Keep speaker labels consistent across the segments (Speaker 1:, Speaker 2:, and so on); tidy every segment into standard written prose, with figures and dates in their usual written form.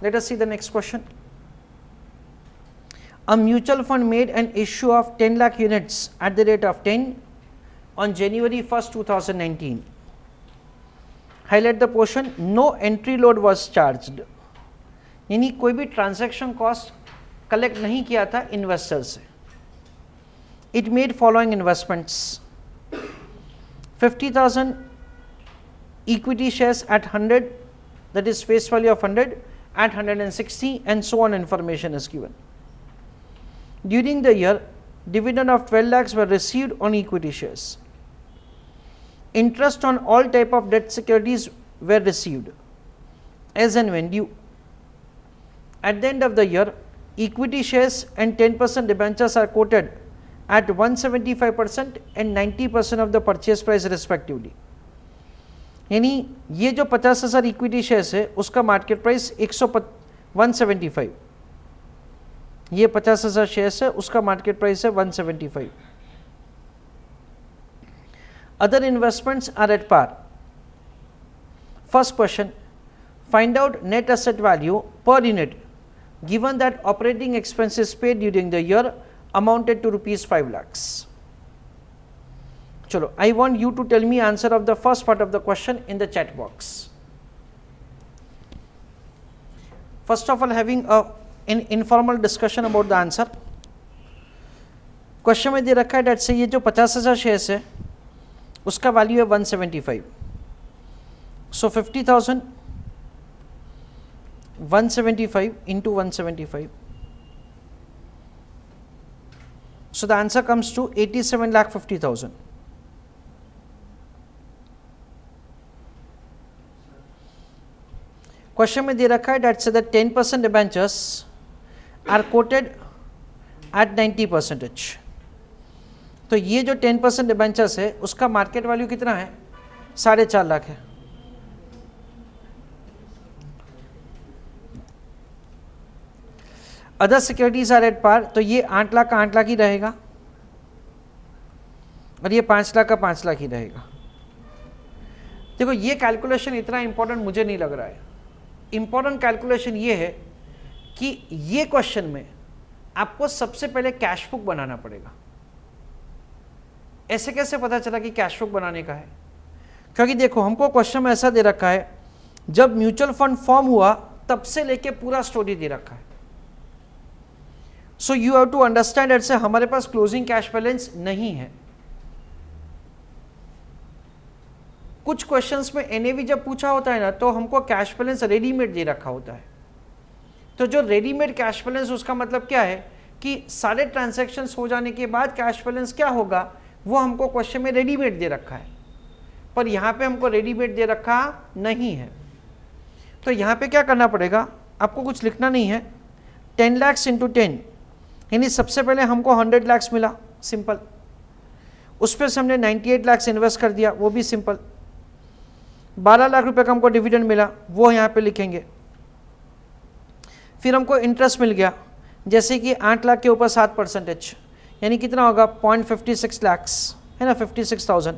Speaker 1: Let us see the next question. A mutual fund made an issue of 10 lakh units at the rate of 10 on January 1st, 2019. Highlight the portion. No entry load was charged. यानी कोई भी transaction cost collect नहीं किया था investor से. It made following investments: 50,000 equity shares at 100, that is face value of 100, at 160, and so on. Information is given. During the year, dividend of 12 lakhs were received on equity shares. Interest on all type of debt securities were received as and when due. At the end of the year, equity shares and 10% debentures are quoted at 175% and 90% of the purchase price respectively. यानी ये जो 50,000 equity shares है उसका market price 175, ये 50,000 shares है उसका market price है 175. Other investments are at par. First question, find out net asset value per unit given that operating expenses paid during the year amounted to rupees 5 lakhs. Chalo, I want you to tell me answer of the first part of the question in the chat box. First of all, having an informal discussion about the answer. Question में दे रखा है date से ये जो 50,000 shares है उसका value है 175. सो 50,000 175 into 175. So the answer comes to 87,50,000. Question में दे रखा है डेट से that 10% debentures are quoted at 90%. तो ये जो 10% डिबेंचर्स है उसका मार्केट वैल्यू कितना है? 4.5 लाख है. Other securities are at par, तो ये 8 लाख का 8 लाख ही रहेगा और ये 5 लाख का 5 लाख ही रहेगा. देखो ये कैलकुलेशन इतना इंपॉर्टेंट मुझे नहीं लग रहा है. इंपॉर्टेंट कैलकुलेशन ये है कि ये क्वेश्चन में आपको सबसे पहले कैश बुक बनाना पड़ेगा. ऐसे कैसे पता चला कि कैश बुक बनाने का है? क्योंकि देखो हमको क्वेश्चन में ऐसा दे रखा है जब म्यूचुअल फंड फॉर्म हुआ तब से लेके पूरा स्टोरी दे रखा है. So you have to understand it से हमारे पास क्लोजिंग कैश बैलेंस नहीं है. कुछ क्वेश्चंस में एनएवी जब पूछा होता है ना तो हमको कैश बैलेंस रेडीमेड दे रखा होता है. तो जो रेडीमेड कैश बैलेंस उसका मतलब क्या है कि सारे ट्रांजैक्शंस हो जाने के बाद कैश बैलेंस क्या होगा वो हमको क्वेश्चन में रेडीमेड दे रखा है. पर यहाँ पे हमको रेडीमेड दे रखा नहीं है. तो यहाँ पे क्या करना पड़ेगा, आपको कुछ लिखना नहीं है. 10 lakhs into 10 यानी सबसे पहले हमको 100 lakhs मिला, सिंपल. उस पर से हमने 98 lakhs इन्वेस्ट कर दिया, वो भी सिंपल. 12 लाख रुपए का हमको डिविडेंड मिला, वो यहाँ पे लिखेंगे. फिर हमको इंटरेस्ट मिल गया, जैसे कि 8 लाख के ऊपर 7%, यानी कितना होगा 0.56 lakhs है ना, 56,000.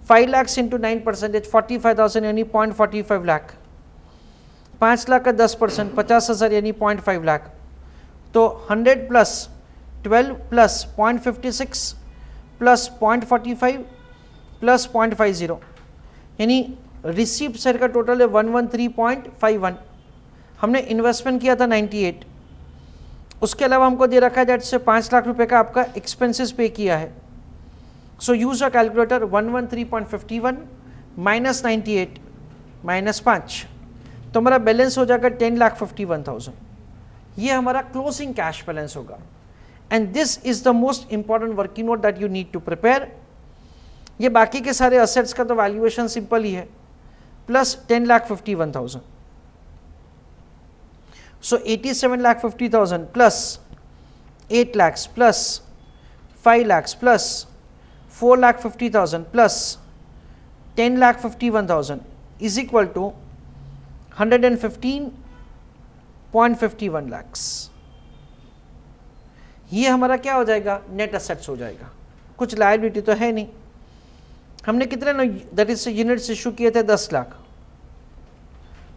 Speaker 1: 5 lakhs इंटू 9% 45,000 यानी 0.45 लाख. 5 लाख का 10% 50,000 यानी 0.5 लाख. तो 100 प्लस 12 प्लस 0.56 प्लस 0.45 प्लस 0.50 यानी रिसीप्ट साइड का टोटल है 113.51. हमने इन्वेस्टमेंट किया था 98. उसके अलावा हमको दे रखा है डेट से 5 लाख रुपए का आपका एक्सपेंसेस पे किया है. So use a calculator. 113.51 minus 98 minus 5, तो हमारा बैलेंस हो जाएगा 10,51,000. ये हमारा क्लोजिंग कैश बैलेंस होगा. And this is the most important working note that you need to prepare. ये बाकी के सारे असेट्स का तो वैल्यूएशन सिंपल ही है, plus 10,51,000. So 87,50,000 plus 8 lakhs plus 5 lakhs plus 4,50,000 plus 10,51,000 is equal to 115.51 lakhs. ये हमारा क्या हो जाएगा, नेट असेट्स हो जाएगा. कुछ लायबिलिटी तो है नहीं. हमने कितने दैट इज यूनिट्स इशू किए थे 10 लाख.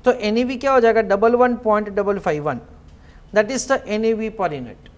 Speaker 1: तो NAV क्या हो जाएगा 11.551, that is the NAV per unit.